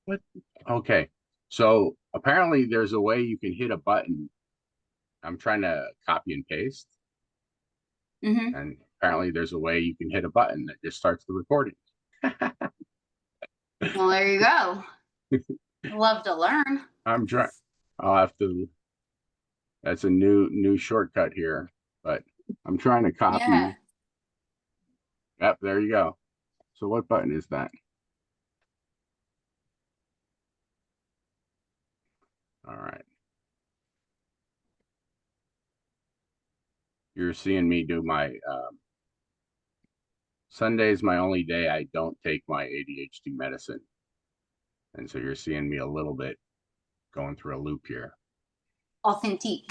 What? Okay. So apparently there's a way you can hit a button. I'm trying to copy and paste, Hmm. and apparently there's a way you can hit a button that just starts the recording. Well, there you go. Love to learn. I'm trying. I'll have to. That's a new shortcut here, but I'm trying to Yeah. copy. Yep, there you go. So what button is that? All right. You're seeing me do my Sunday's my only day I don't take my ADHD medicine. And so you're seeing me a little bit going through a loop here. Authentique.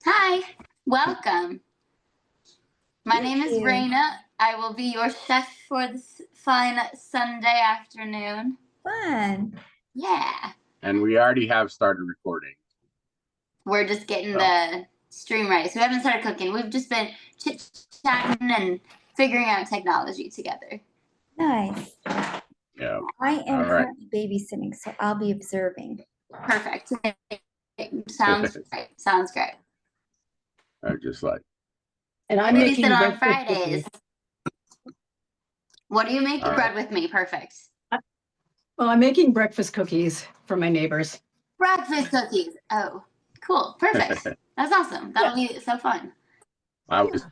Hi. Welcome. My Thank name is you. Raynah. I will be your chef for this fine Sunday afternoon. Fun. Yeah. And we already have started recording. We're just getting So the stream ready. So we haven't started cooking. We've just been chit-chatting and figuring out technology together. Nice. yeah. I All am right. currently babysitting, so I'll be observing. Perfect. Sounds great. Sounds great. I just like And I'm but Babysit making on breakfast Fridays. cookies. What do you make? all right. Bread with me. Perfect. Well, I'm making breakfast cookies for my neighbors. Breakfast cookies. Oh, cool. Perfect. That's awesome. That'll be so fun. I was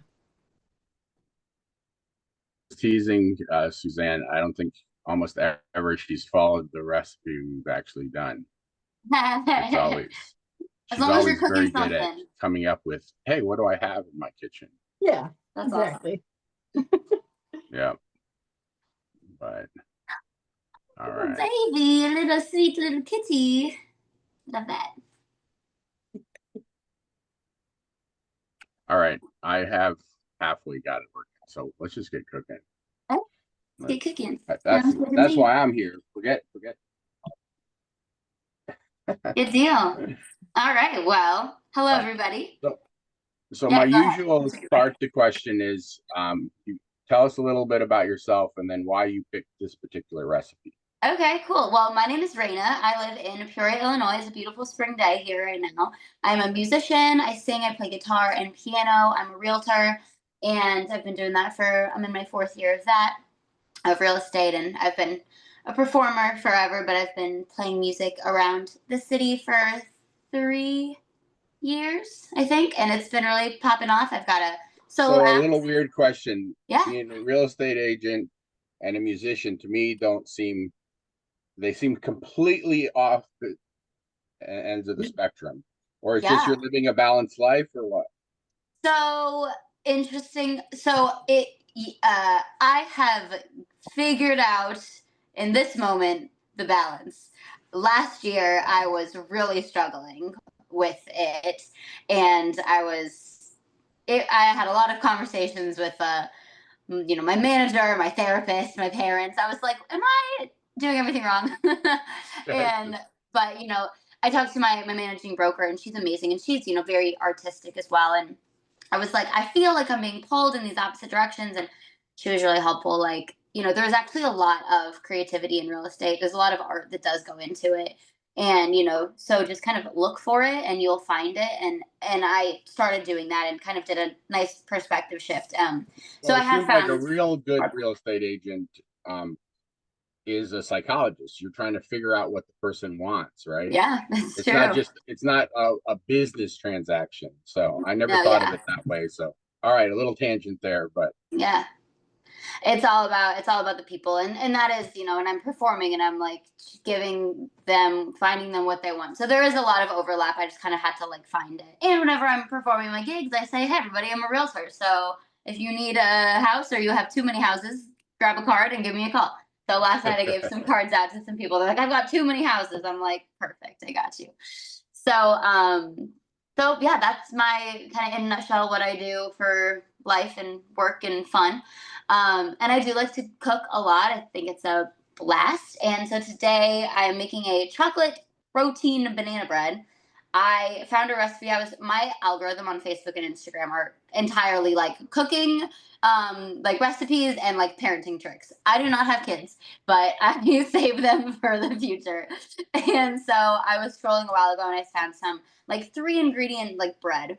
teasing Suzanne. I don't think almost ever she's followed the recipe we've actually done. It's As always she's long as you're always cooking very good at something. coming up with, hey, what do I have in my kitchen? Yeah, That's awesome. exactly. Yeah. But all Oh, right. baby, a little sweet little kitty. Love that. All right. I have halfway got it working. So let's just get cooking. Oh, let's get Let's cooking. that's Sounds good to that's me. why I'm here. Forget. Good deal. All right. Well, hello, All right. everybody. So my Yeah, go ahead. usual start to question is you tell us a little bit about yourself and then why you picked this particular recipe. Okay, cool. Well, my name is Raina. I live in Peoria, Illinois. It's a beautiful spring day here right now. I'm a musician. I sing, I play guitar and piano. I'm a realtor, and I've been doing that I'm in my fourth year of that, of real estate, and I've been a performer forever, but I've been playing music around the city for 3 years, I think, and it's been really popping off. I've got a solo So a act. little weird question. Yeah. Being a real estate agent and a musician to me don't seem they seem completely off the ends of the spectrum. Or it's just Yeah. you're living a balanced life or what? So interesting. I have figured out in this moment the balance. Last year, I was really struggling with it, and I had a lot of conversations with, my manager, my therapist, my parents. I was like, "Am I doing everything wrong?" and but I talked to my managing broker, and she's amazing, and she's very artistic as well, and I was like, I feel like I'm being pulled in these opposite directions. And she was really helpful. Like, there's actually a lot of creativity in real estate. There's a lot of art that does go into it. And, so just kind of look for it and you'll find it. And I started doing that and kind of did a nice perspective shift. So Well, I it have seems like a found, real good real estate agent um, is a psychologist. You're trying to figure out what the person wants, right? yeah, that's true. It's not a business transaction. So I never No, thought of yeah, it that way. So all right, a little tangent there, but yeah. It's all about the people, and that is, and I'm performing and I'm like finding them what they want. So there is a lot of overlap. I just kind of had to like find it. And whenever I'm performing my gigs, I say, hey everybody, I'm a realtor, so if you need a house or you have too many houses, grab a card and give me a call. So last night I gave some cards out to some people. They're like, I've got too many houses. I'm like, perfect, I got you. So yeah, that's my kind of in a nutshell what I do for life and work and fun. And I do like to cook a lot. I think it's a blast. And so today I'm making a chocolate protein banana bread. I found a recipe. My algorithm on Facebook and Instagram are entirely like cooking, like recipes and like parenting tricks. I do not have kids, but I save them for the future. And so I was scrolling a while ago and I found some like 3 ingredient like bread.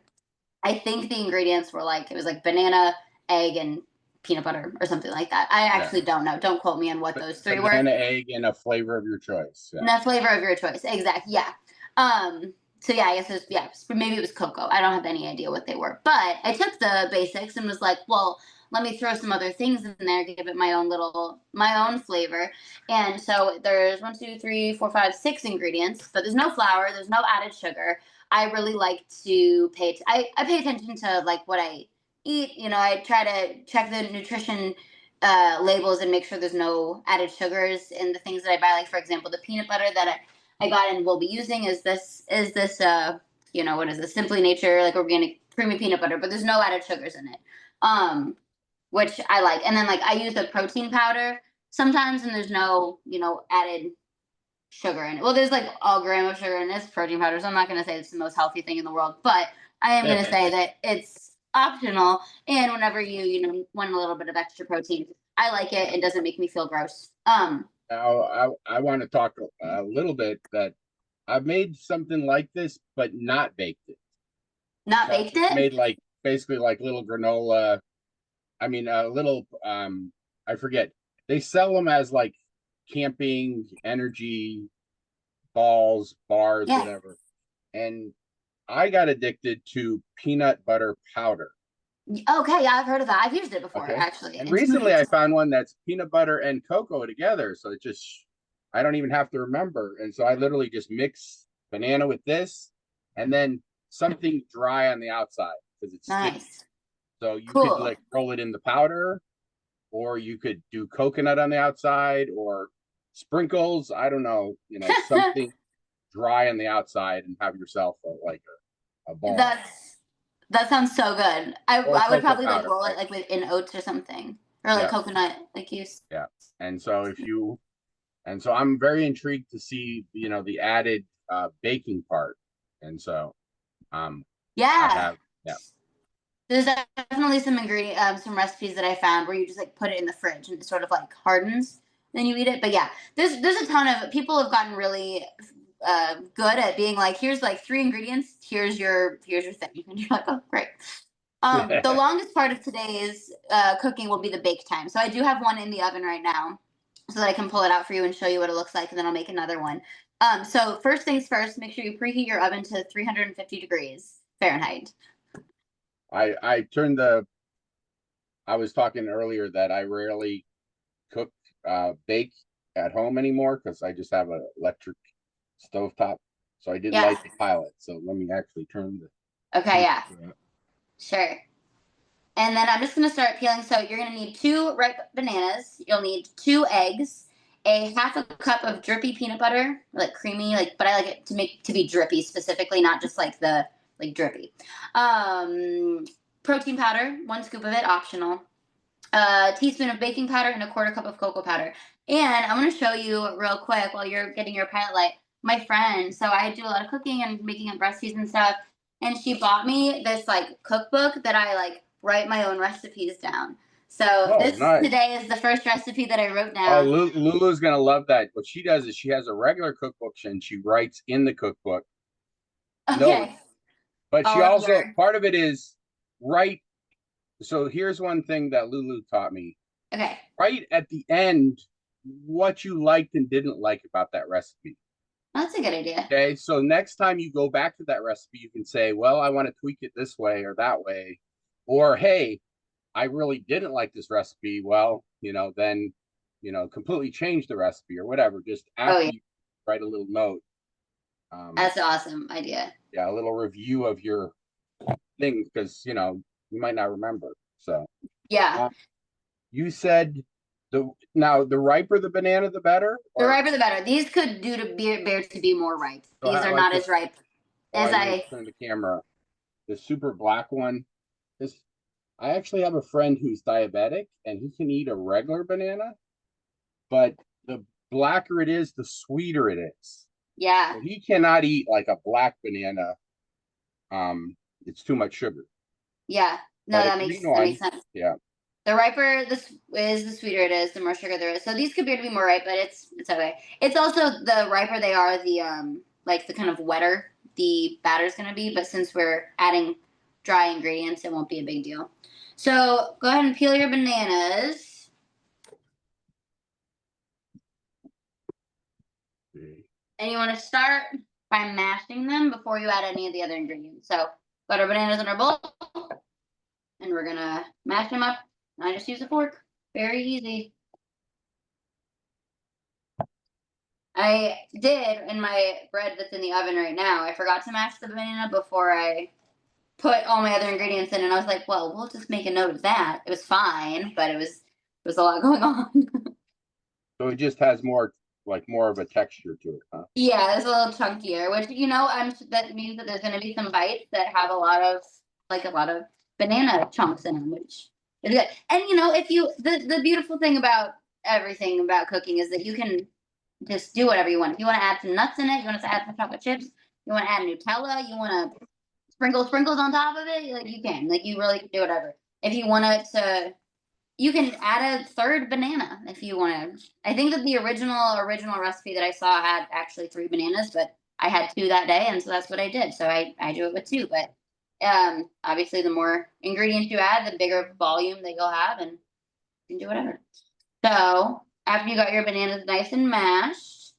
I think the ingredients were like it was like banana, egg, and peanut butter or something like that. I Yeah. actually don't know. Don't quote me on what those three were. Banana, egg, and a flavor of your choice. And a flavor of your choice. Exactly. Yeah. So yeah, I guess maybe it was cocoa. I don't have any idea what they were. But I took the basics and was like, well, let me throw some other things in there, give it my own flavor. And so there's 6 ingredients, but there's no flour, there's no added sugar. I really like to I pay attention to like what I eat. You know, I try to check the nutrition labels and make sure there's no added sugars in the things that I buy. Like for example, the peanut butter that I got and will be using is this what is this, Simply Nature like organic creamy peanut butter, but there's no added sugars in it, which I like. And then like I use a protein powder sometimes, and there's no added sugar in it. Well, there's like a gram of sugar in this protein powder, so I'm not going to say it's the most healthy thing in the world, but I am going to say that it's optional. And whenever you want a little bit of extra protein, I like it. It doesn't make me feel gross. Now, I want to talk a little bit that I've made something like this, but not baked it. Not baked it? Made like basically like little granola. I mean, a little. I forget. They sell them as like camping energy balls, bars, Yes. whatever. And I got addicted to peanut butter powder. Okay, yeah, I've heard of that. I've used it before, Okay. actually. And recently I found one that's peanut butter and cocoa together. So it just, I don't even have to remember. And so I literally just mix banana with this and then something dry on the outside because it's sticky. Nice. So you Cool. could like roll it in the powder, or you could do coconut on the outside or sprinkles. I don't know, something dry on the outside and have yourself a ball. That sounds so good. I Or would cocoa probably powder, like roll right? it like in oats or something, or like Yeah. coconut, like you. Yeah. And so I'm very intrigued to see, the added baking part. And so I Yeah. have, yeah. There's definitely some recipes that I found where you just like put it in the fridge and it sort of like hardens, then you eat it. But yeah, there's a ton of people have gotten really good at being like, here's like 3 ingredients, here's your thing, and you're like, oh great. The longest part of today's cooking will be the bake time. So I do have one in the oven right now, so that I can pull it out for you and show you what it looks like, and then I'll make another one. So first things first, make sure you preheat your oven to 350 degrees Fahrenheit. I was talking earlier that I rarely cook, bake at home anymore because I just have an electric stovetop. So I did light the pilot. So let me actually turn the. Okay, yeah. Sure. And then I'm just going to start peeling. So you're going to need 2 ripe bananas. You'll need 2 eggs, a half a cup of drippy peanut butter, like creamy, but I like it to be drippy specifically, not just like the drippy. Protein powder, 1 scoop of it, optional. A teaspoon of baking powder and a 1/4 cup of cocoa powder. And I'm going to show you real quick while you're getting your pilot light. My friend, so I do a lot of cooking and making up recipes and stuff, and she bought me this cookbook that I write my own recipes down. So this nice. Today is the first recipe that I wrote down. Oh, Lulu's gonna love that. What she does is she has a regular cookbook and she writes in the cookbook. Okay. Notes. But she also, part of it is write. So here's one thing that Lulu taught me. Okay. Write at the end what you liked and didn't like about that recipe. That's a good idea. Okay, so next time you go back to that recipe, you can say, well, I want to tweak it this way or that way. Or, hey, I really didn't like this recipe. Well, then, completely change the recipe or whatever. Just after you write a little note. That's an awesome idea. Yeah, a little review of your thing because, you might not remember. So, yeah. You said the riper the banana, the better? The riper the better. These could bear to be more ripe. So These are not as ripe as I turn the camera. The super black one. I actually have a friend who's diabetic and he can eat a regular banana, but the blacker it is, the sweeter it is. Yeah. So he cannot eat like a black banana. It's too much sugar. Yeah. No, But a that green makes one, sense. yeah. The riper this is, the sweeter it is, the more sugar there is. So these could appear to be more ripe, but it's okay. It's also the riper they are, the like the kind of wetter the batter's gonna be. But since we're adding dry ingredients, it won't be a big deal. So go ahead and peel your bananas. And you want to start by mashing them before you add any of the other ingredients. So got our bananas in our bowl, and we're gonna mash them up. I just use a fork. Very easy. I did in my bread that's in the oven right now. I forgot to mash the banana before I put all my other ingredients in, and I was like, well, we'll just make a note of that. It was fine, but it was a lot going on. So it just has more of a texture to it, huh? Yeah, it's a little chunkier, which that means that there's going to be some bites that have a lot of banana chunks in them, which is good. And if the beautiful thing about everything about cooking is that you can just do whatever you want. If you want to add some nuts in it, you want to add some chocolate chips, you want to add Nutella, you want to sprinkle sprinkles on top of it, like you can. Like you really can do whatever. If you want it to, you can add a third banana if you want to. I think that the original recipe that I saw had actually 3 bananas, but I had 2 that day, and so that's what I did. So I do it with 2. But obviously, the more ingredients you add, the bigger volume that you'll have, and you can do whatever. So after you got your bananas nice and mashed,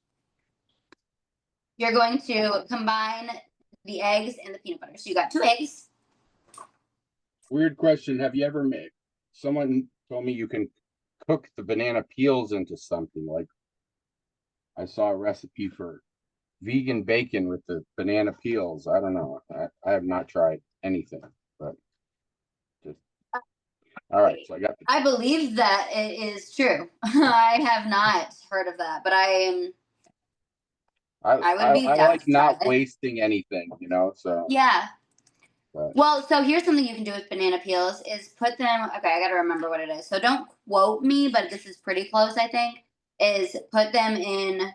you're going to combine the eggs and the peanut butter. So you got 2 eggs. Weird question. Have you ever made? Someone told me you can cook the banana peels into something. Like I saw a recipe for vegan bacon with the banana peels. I don't know. I have not tried anything, but just all right. So I believe that it is true. I have not heard of that, but I would be I down like to try not it. wasting anything, so Yeah. but Well, so here's something you can do with banana peels is put them, okay, I gotta remember what it is. So don't quote me, but this is pretty close, I think, is put them in,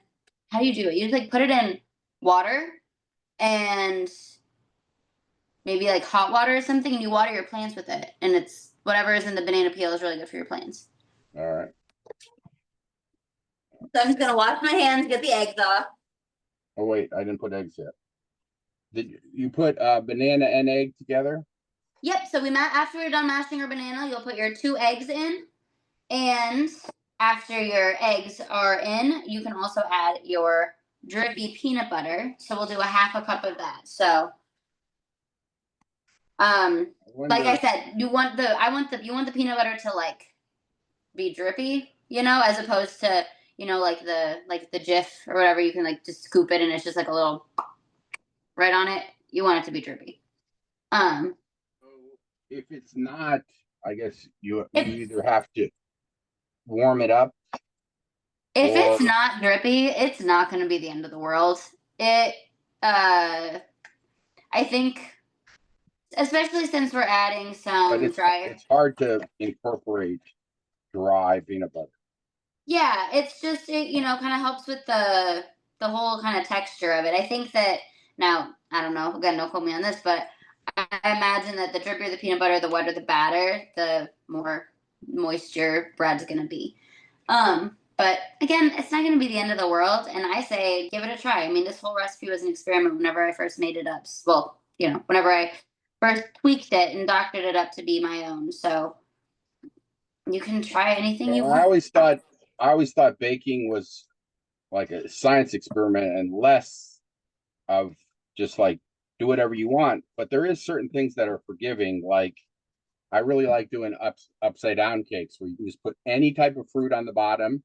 how do you do it? You just like put it in water and maybe like hot water or something, and you water your plants with it. And it's whatever is in the banana peel is really good for your plants. all right. So I'm just gonna wash my hands, get the eggs off. Oh wait, I didn't put eggs yet. Did you put banana and egg together? Yep. So after we're done mashing our banana, you'll put your 2 eggs in, and after your eggs are in, you can also add your drippy peanut butter. So we'll do a half a cup of that. So, like I said, you want the peanut butter to like be drippy, as opposed to like the Jif or whatever. You can like just scoop it and it's just like a little right on it. You want it to be drippy. If it's not, I guess you If either have to warm it up. it's not drippy, it's not going to be the end of the world. I think, especially since we're adding But some dry. it's hard to incorporate dry peanut butter. Yeah, it's just it kind of helps with the whole kind of texture of it. I think that now I don't know. Again, don't quote me on this, but I imagine that the drippier the peanut butter, the wetter the batter, the more moisture bread's gonna be. But again, it's not gonna be the end of the world, and I say give it a try. I mean, this whole recipe was an experiment whenever I first made it up. Well, whenever I first tweaked it and doctored it up to be my own. So you can try anything you I want. always thought baking was like a science experiment and less of just like do whatever you want. But there is certain things that are forgiving. Like I really like doing upside down cakes where you can just put any type of fruit on the bottom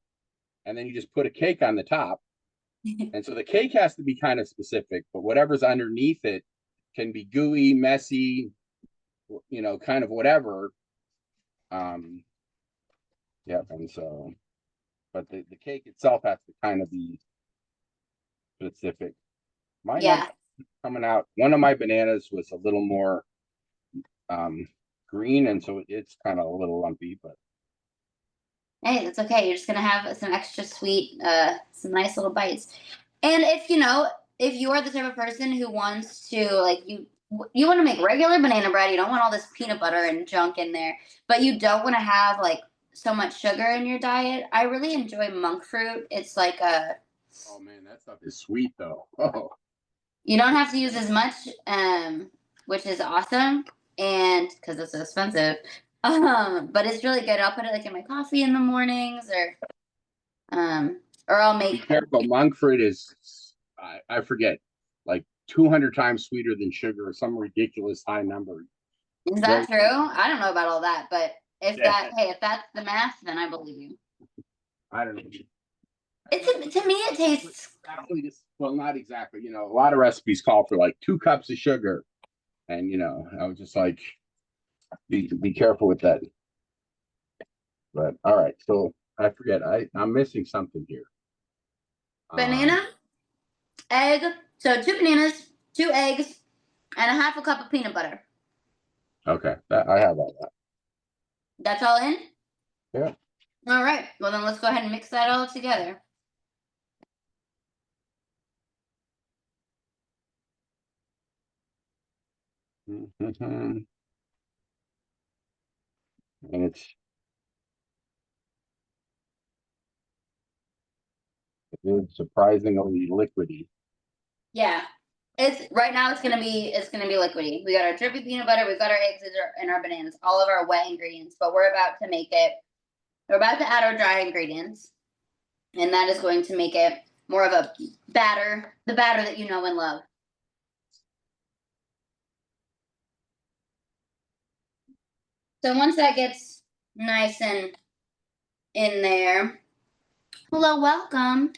and then you just put a cake on the top. And so the cake has to be kind of specific, but whatever's underneath it can be gooey, messy, kind of whatever. Yep. And so, but the cake itself has to kind of be specific. Mine Yeah. coming out. One of my bananas was a little more green, and so it's kind of a little lumpy, but Hey, that's okay. You're just gonna have some extra sweet, some nice little bites. And if if you are the type of person who wants to like you want to make regular banana bread, you don't want all this peanut butter and junk in there, but you don't want to have like so much sugar in your diet. I really enjoy monk fruit. It's like a Oh man, that stuff is sweet though. Oh, you don't have to use as much, which is awesome, and because it's so expensive. But it's really good. I'll put it like in my coffee in the mornings, or I'll be make. careful. Monk fruit is, I forget, like 200 times sweeter than sugar, or some ridiculous high number. Is that true? I don't know about all that, but if Yeah. if that's the math, then I believe you. I don't know. It's to me, it tastes. Exactly this, well, not exactly. You know, a lot of recipes call for like 2 cups of sugar, and I was just like, be careful with that. But all right, so I forget. I'm missing something here. Banana, egg. So 2 bananas, 2 eggs, and a half a cup of peanut butter. Okay, I have all that. That's all in? Yeah. All right. Well, then let's go ahead and mix that all together. And it is surprisingly liquidy. Yeah. It's right now. It's gonna be liquidy. We got our drippy peanut butter. We've got our eggs and our bananas. All of our wet ingredients. But we're about to make it. We're about to add our dry ingredients, and that is going to make it more of a batter, the batter that you know and love. So once that gets nice and in there, hello, welcome.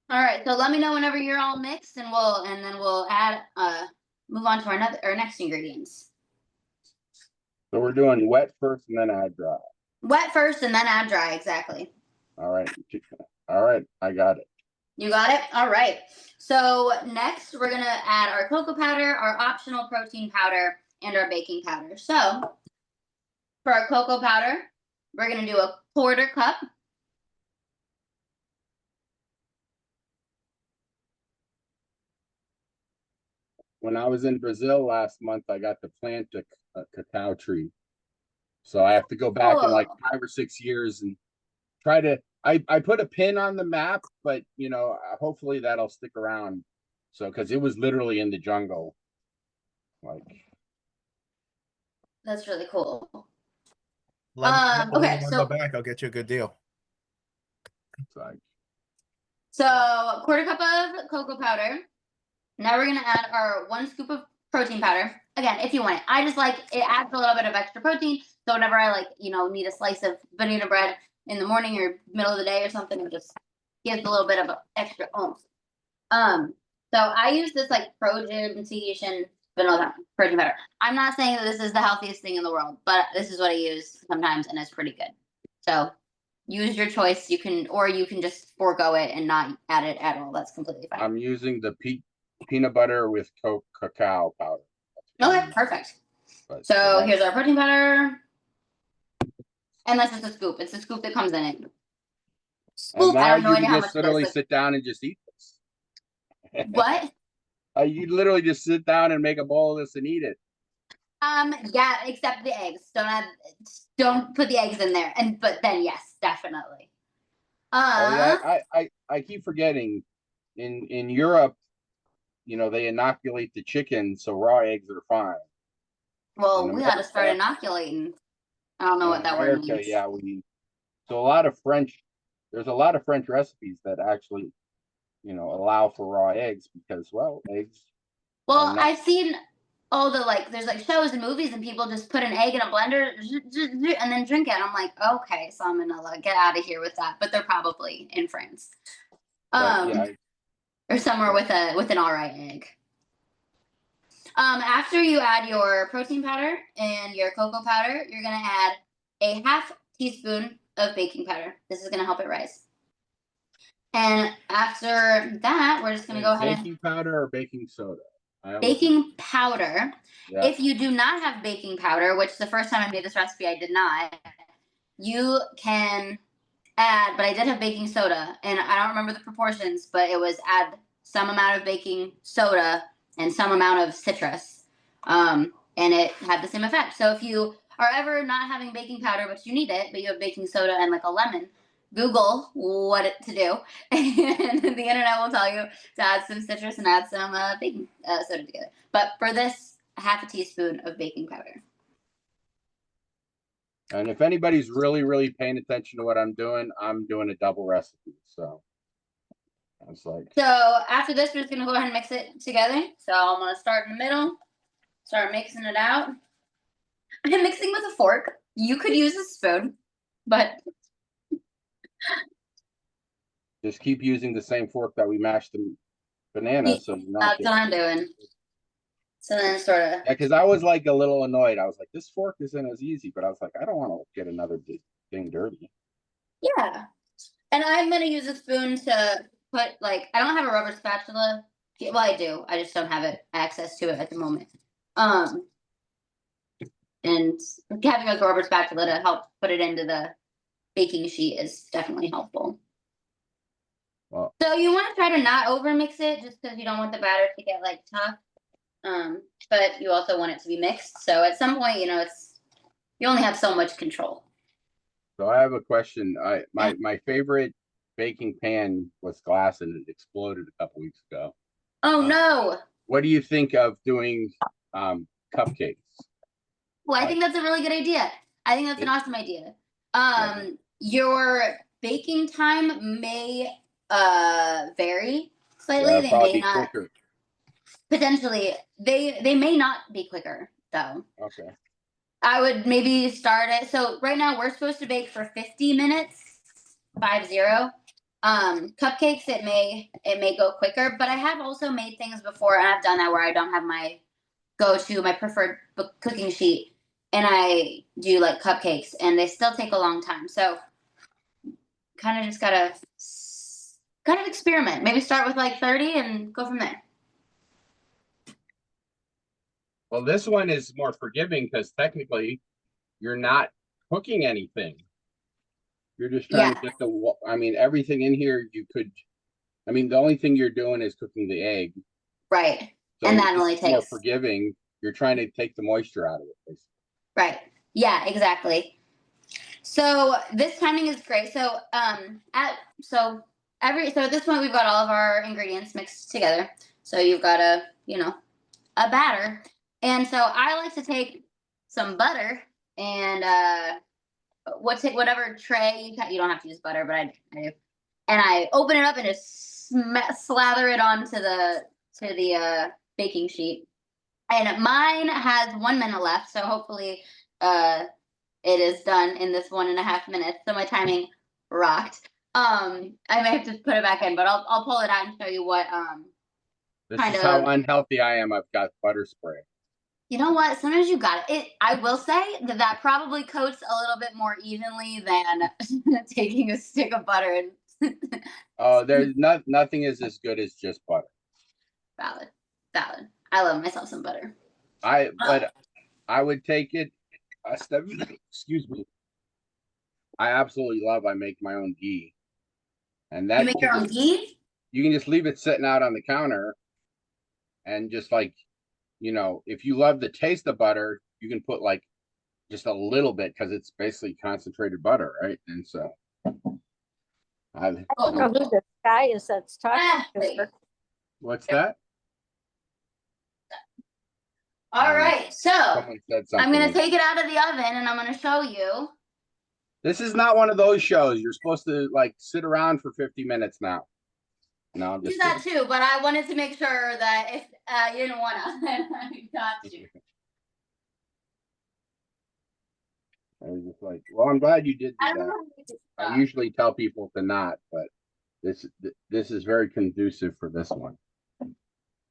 All right, so let me know whenever you're all mixed, and then we'll add move on to our next ingredients. So we're doing wet first and then add dry. Wet first and then add dry, exactly. All right. All right, I got it. You got it? All right. So next we're gonna add our cocoa powder, our optional protein powder, and our baking powder. So for our cocoa powder, we're gonna do a 1/4 cup. When I was in Brazil last month, I got to plant a cacao tree. So I have to go back in like 5 or 6 years and try to. I put a pin on the map, but hopefully that'll stick around. So because it was literally in the jungle, like. That's really cool. Let me know when Okay, you want to go back. I'll get you a good deal. So 1/4 cup of cocoa powder. Now we're gonna add our 1 scoop of protein powder. Again, if you want it. I just like it adds a little bit of extra protein. So whenever I need a slice of banana bread in the morning or middle of the day or something, it just gives a little bit of an extra oomph. So I use this like protein vanilla protein powder. I'm not saying that this is the healthiest thing in the world, but this is what I use sometimes, and it's pretty good. So use your choice. You can just forego it and not add it at all. That's completely fine. I'm using the peanut butter with cacao powder. Okay, perfect. So here's our protein powder. And that's just a scoop. It's a scoop that comes in it. Scoop. I have no idea how just much literally it is. sit down and just eat this. What? You literally just sit down and make a bowl of this and eat it. Yeah, except the eggs. Don't put the eggs in there. But then yes, definitely. Oh yeah, I keep forgetting. In Europe, they inoculate the chicken, so raw eggs are fine. Well, we got to start inoculating. I don't know what that word means. Yeah, so there's a lot of French recipes that actually, allow for raw eggs because, well, eggs. Well, I've seen all the there's shows and movies and people just put an egg in a blender and then drink it. I'm like, okay, salmonella, get out of here with that. But they're probably in France. Or somewhere with an all right egg. After you add your protein powder and your cocoa powder, you're gonna add a 1/2 teaspoon of baking powder. This is gonna help it rise. And after that, we're just gonna go ahead. Baking powder or baking soda? Baking powder. Yeah. If you do not have baking powder, which the first time I made this recipe I did not, you can add, but I did have baking soda, and I don't remember the proportions, but it was add some amount of baking soda and some amount of citrus, and it had the same effect. So if you are ever not having baking powder, but you need it, but you have baking soda and like a lemon, Google what to do, and the internet will tell you to add some citrus and add some baking soda together. But for this, half a teaspoon of baking powder. And if anybody's really paying attention to what I'm doing a double recipe. So I was like, So after this, we're just gonna go ahead and mix it together. So I'm gonna start in the middle, start mixing it out. I'm mixing with a fork. You could use a spoon, but just keep using the same fork that we mashed the banana. So you're not that's what I'm doing. So then sort of. Yeah, because I was like a little annoyed. I was like, this fork isn't as easy, but I was like, I don't want to get another thing dirty. Yeah. And I'm gonna use a spoon to put like I don't have a rubber spatula. Well, I do. I just don't have access to it at the moment. And having a rubber spatula to help put it into the baking sheet is definitely helpful. Well, So you want to try to not over mix it just because you don't want the batter to get like tough. But you also want it to be mixed. So at some point, you only have so much control. so I have a question. My favorite baking pan was glass and it exploded a couple weeks ago. Oh no. What do you think of doing cupcakes? Well, I think that's a really good idea. I think that's an awesome idea. Your baking time may vary slightly. Yeah, They probably may not quicker. potentially they may not be quicker though. Okay. I would maybe start it. So right now we're supposed to bake for 50 minutes, 50. Cupcakes, it may go quicker, but I have also made things before, and I've done that where I don't have my my preferred cooking sheet, and I do like cupcakes, and they still take a long time. So kind of just gotta kind of experiment. Maybe start with like 30 and go from there. Well, this one is more forgiving because technically you're not cooking anything. You're just trying to get I mean, everything in here the only thing you're doing is cooking the egg. Right. So and that only takes more forgiving. You're trying to take the moisture out of it, basically. Right. Yeah, exactly. So this timing is great. So at this point we've got all of our ingredients mixed together. So you've got a batter. And so I like to take some butter and whatever tray you don't have to use butter, but I do. And I open it up and just slather it onto the baking sheet. And mine has 1 minute left, so hopefully it is done in this 1.5 minutes. So my timing rocked. I may have to put it back in, but I'll pull it out and show you what This is how unhealthy I am. I've got butter spray. You know what? Sometimes you got it. I will say that probably coats a little bit more evenly than taking a stick of butter and Oh, there's nothing is as good as just butter. Valid. I love myself some butter. But I would take it a step. Excuse me. I absolutely love. I make my own ghee, and that You make your own ghee? You can just leave it sitting out on the counter, and just like, if you love the taste of butter, you can put like just a little bit because it's basically concentrated butter, right? And so, I don't know who this guy is that's talking to her. What's that? All right, so Someone said something. I'm gonna take it out of the oven and I'm gonna show you. This is not one of those shows. You're supposed to like sit around for 50 minutes now. No, I'm just do that too, but I wanted to make sure that if you didn't want to, then I got you. I was just like, well, I'm glad you did do that. I usually tell people to not, but this is very conducive for this one.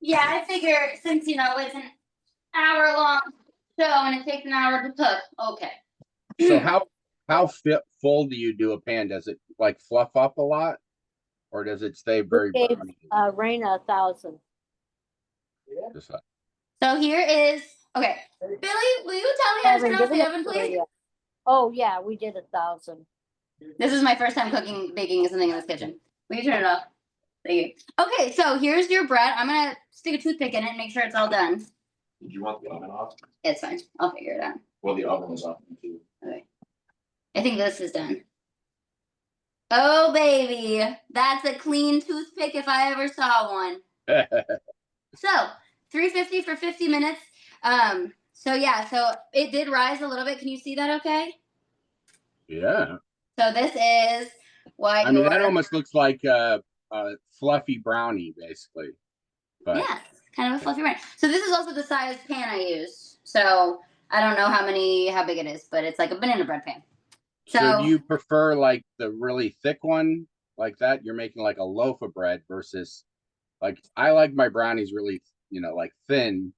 Yeah, I figure since it's an hour-long show and it takes an hour to cook. Okay. So how full do you do a pan? Does it like fluff up a lot, or does it stay very browny? Raynah 1,000. Just like, So here is Billy. Will you tell me how to turn off the oven, please? Oh yeah, we did 1,000. This is my first time baking something in this kitchen. Will you turn it off? Thank you. Okay, so here's your bread. I'm gonna stick a toothpick in it and make sure it's all done. Do you want the oven off? It's fine. I'll figure it out. Well, the oven is off too. Okay. I think this is done. Oh baby, that's a clean toothpick if I ever saw one. So 350 for 50 minutes. So yeah, so it did rise a little bit. Can you see that okay? Yeah. So this is what I mean, that almost looks like a fluffy brownie, basically. But yeah, kind of a fluffy brownie. So this is also the size pan I used. So I don't know how big it is, but it's like a banana bread pan. so do you prefer like the really thick one like that? You're making like a loaf of bread versus like I like my brownies really, like thin,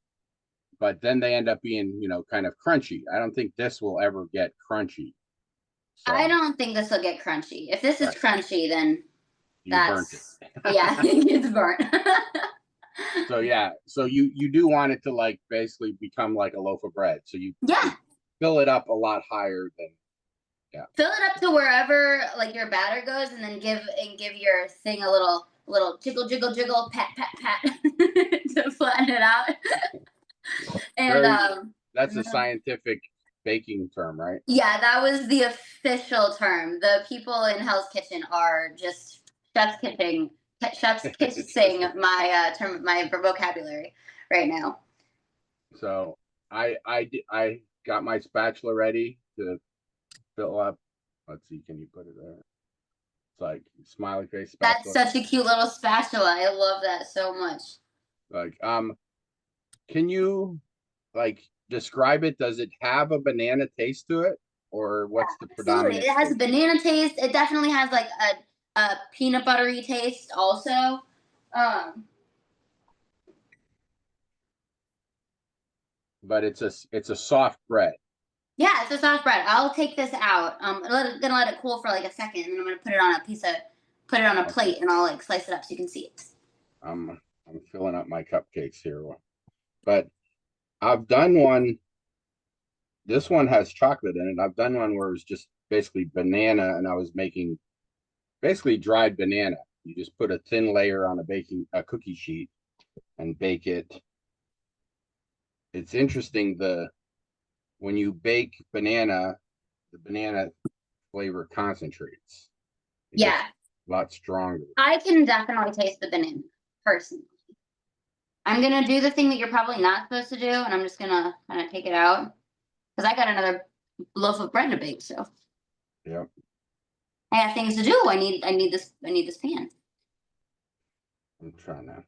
but then they end up being, kind of crunchy. I don't think this will ever get crunchy. So, I don't think this will get crunchy. If this is crunchy, then you burnt it. Yeah, it's burnt. So yeah, so you do want it to like basically become like a loaf of bread. So you fill it up a lot higher than Fill it up to wherever like your batter goes, and then give your thing a little jiggle jiggle jiggle pat pat pat to flatten it out. And that's a scientific baking term, right? Yeah, that was the official term. The people in Hell's Kitchen are just chefs kissing my my vocabulary right now. So I got my spatula ready to fill up. Let's see, can you put it there? It's like smiley face spatula. That's such a cute little spatula. I love that so much. Like, can you like describe it? Does it have a banana taste to it, or what's the predominant? It has a banana taste. It definitely has like a peanut buttery taste also. But it's a soft bread. Yeah, it's a soft bread. I'll take this out. Gonna let it cool for like a second, and then I'm gonna put it on a plate, and I'll like slice it up so you can see it. I'm filling up my cupcakes here, but I've done one. This one has chocolate in it. I've done one where it was just basically banana, and I was making basically dried banana. You just put a thin layer on a cookie sheet and bake it. It's interesting when you bake banana, the banana flavor concentrates. It gets a lot stronger. I can definitely taste the banana personally. I'm gonna do the thing that you're probably not supposed to do, and I'm just gonna kind of take it out because I got another loaf of bread to bake. So yeah, I got things to do. I need this pan. I'm trying to.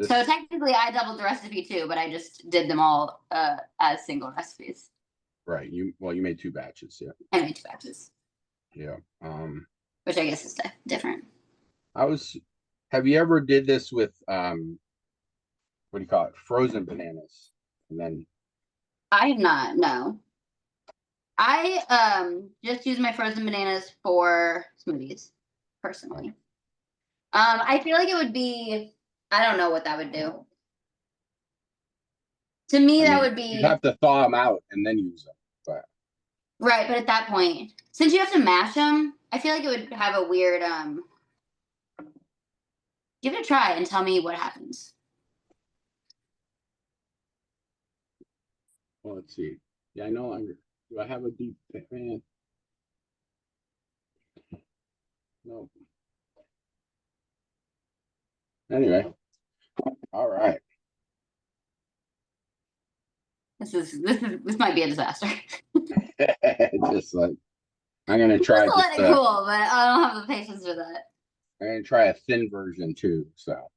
So technically, I doubled the recipe too, but I just did them all as single recipes. Right. You made 2 batches. Yeah. I made 2 batches. Yeah. Which I guess is different. Have you ever did this with what do you call it? Frozen bananas, and then. I have not. No. I just use my frozen bananas for smoothies, personally. I feel like it would be. I don't know what that would do. To me, that would be. You have to thaw them out and then use them. But. Right, but at that point, since you have to mash them, I feel like it would have a weird. Give it a try and tell me what happens. Well, let's see. Yeah, I know. Do I have a deep pan? No. Anyway, all right. This might be a disaster. Just like I'm gonna try. Just let it cool, but I don't have the patience for that. I'm gonna try a thin version too. So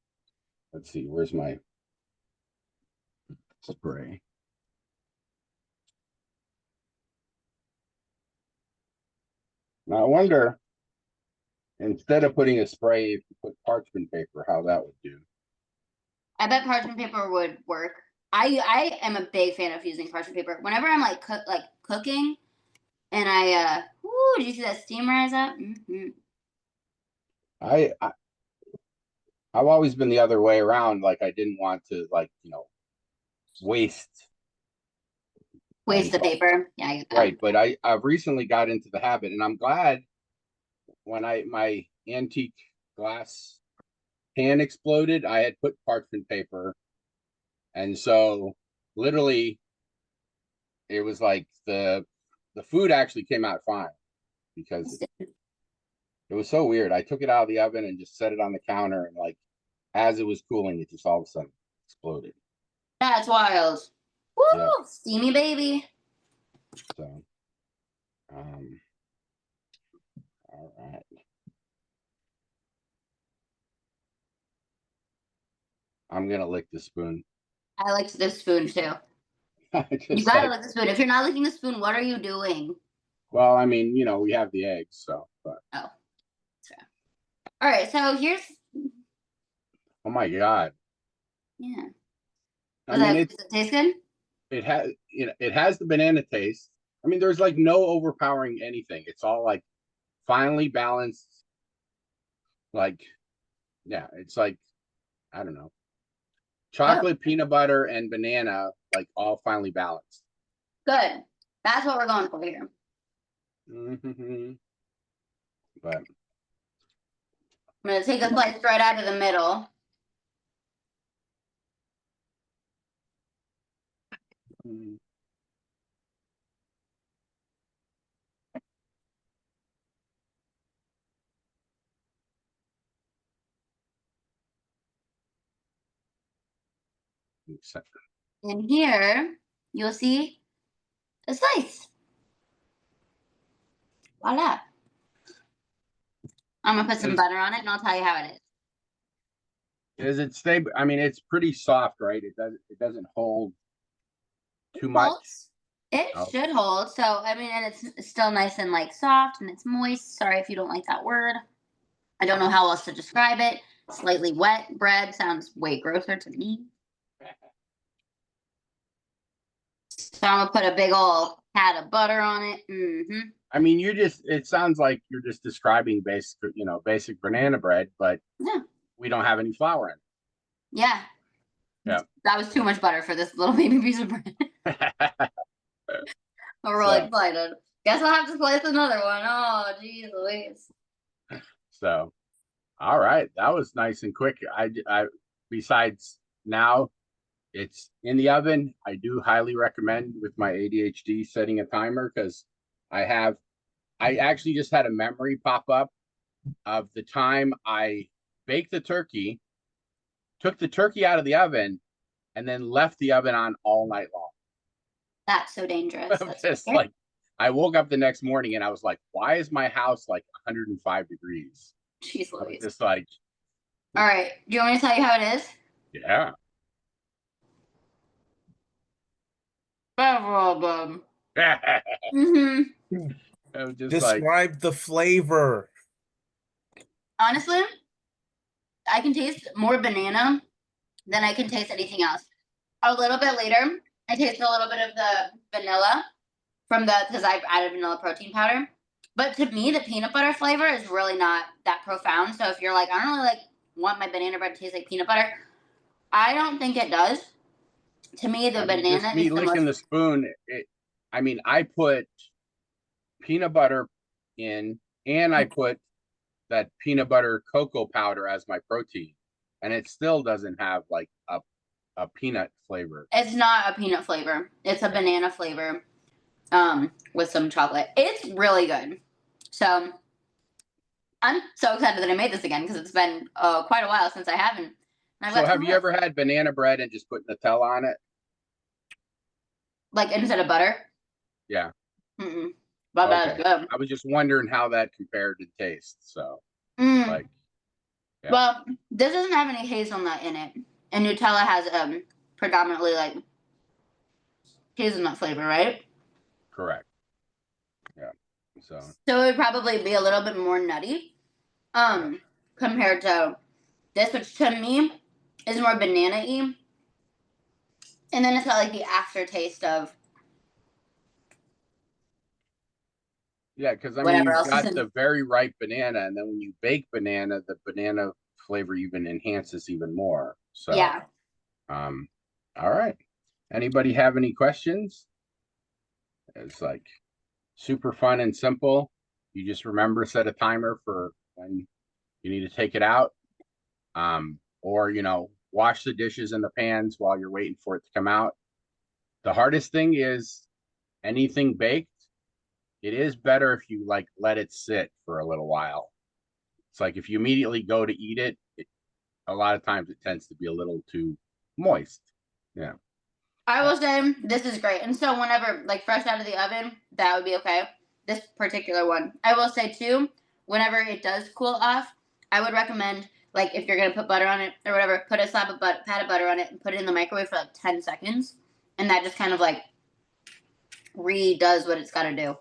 let's see. Where's my spray? Now I wonder, instead of putting a spray, if you put parchment paper, how that would do. I bet parchment paper would work. I am a big fan of using parchment paper. Whenever I'm like cooking, and did you see that steam rise up? Mm-hmm. I've always been the other way around. Like I didn't want to waste Waste the paper. Yeah, I get that. Right, but I've recently got into the habit, and I'm glad when my antique glass pan exploded, I had put parchment paper, and so literally it was like the food actually came out fine because it was so weird. I took it out of the oven and just set it on the counter, and like as it was cooling, it just all of a sudden exploded. That's wild. Woo! Yeah. Steamy baby. So, all right. I'm gonna lick the spoon. I liked this spoon too. Just You gotta like, lick the spoon. If you're not licking the spoon, what are you doing? well, I mean, you know, we have the eggs, so. But Oh, that's fair. All right, so here's oh my god! yeah. I mean, Does it taste good? it has it has the banana taste. I mean, there's like no overpowering anything. It's all like finely balanced. Like, yeah, it's like I don't know, chocolate, peanut butter, and banana, like all finely balanced. Good. That's what we're going for here. Mm-hmm. But I'm gonna take a slice right out of the middle. And here you'll see a slice. Voila. I'm gonna put some butter on it and I'll tell you how it is. Does it stay? I mean, it's pretty soft, right? It doesn't hold too much. Holds. It Oh. should hold. So I mean, and it's still nice and like soft and it's moist. Sorry if you don't like that word. I don't know how else to describe it. Slightly wet bread sounds way grosser to me. So I'm gonna put a big old pat of butter on it. Mm-hmm. I mean, it sounds like you're just describing basic banana bread, but Yeah. we don't have any flour in Yeah. Yeah. That was too much butter for this little baby piece of bread. it. I'm really So. excited. Guess I'll have to slice another one. Oh, geez Louise. So, all right, that was nice and quick. I besides now it's in the oven. I do highly recommend with my ADHD setting a timer because I actually just had a memory pop up of the time I baked the turkey, took the turkey out of the oven, and then left the oven on all night long. That's so dangerous. That's Just weird. like I woke up the next morning and I was like, why is my house like 105 degrees? Jeez I was Louise. just like, All right. Do you want me to tell you how it is? yeah. Mm-hmm. I'm just like, Describe the flavor. Honestly, I can taste more banana than I can taste anything else. A little bit later, I tasted a little bit of the vanilla because I've added vanilla protein powder. But to me, the peanut butter flavor is really not that profound. So if you're like, I don't really want my banana bread to taste like peanut butter, I don't think it does. To me, the banana just me is the licking the most. spoon. I mean, I put peanut butter in, and I put that peanut butter cocoa powder as my protein, and it still doesn't have like a peanut flavor. It's not a peanut flavor. It's a banana flavor, with some chocolate. It's really good. So I'm so excited that I made this again because it's been quite a while since I haven't. So have you ever had banana bread and just put Nutella on it? Like instead of butter? Yeah. Mm-mm. But that's good. I was just wondering how that compared to taste. So, like, yeah. Well, this doesn't have any hazelnut in it, and Nutella has predominantly like hazelnut flavor, right? Correct. Yeah. So it would probably be a little bit more nutty, compared to this, which to me is more banana-y. And then it's got like the aftertaste of. yeah, because I mean, you've got the very ripe banana, and then when you bake banana, the banana flavor even enhances even more. So yeah. all right. Anybody have any questions? It's like super fun and simple. You just remember, set a timer for when you need to take it out. Or, you know, wash the dishes and the pans while you're waiting for it to come out. The hardest thing is anything baked. It is better if you like let it sit for a little while. It's like if you immediately go to eat it, a lot of times it tends to be a little too moist. Yeah. I will say this is great. And so whenever like fresh out of the oven, that would be okay. This particular one. I will say too, whenever it does cool off, I would recommend like if you're gonna put butter on it or whatever, put a pat of butter on it and put it in the microwave for like 10 seconds. And that just kind of like redoes what it's gotta do.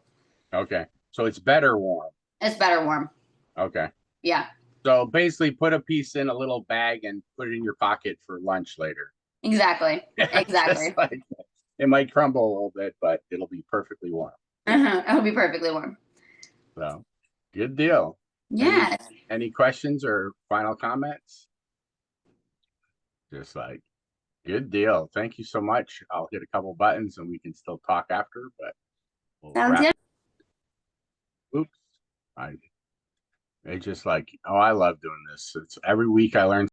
Okay. So it's better warm. It's better warm. Okay. Yeah. So basically put a piece in a little bag and put it in your pocket for lunch later. Exactly. Exactly. Just like, it might crumble a little bit, but it'll be perfectly warm. It'll be perfectly warm. So good deal. Yeah. Any questions or final comments? Just like, good deal. Thank you so much. I'll hit a couple buttons and we can still talk after, but we'll Sounds wrap. good. Oops. It's just like, oh, I love doing this. It's every week I learn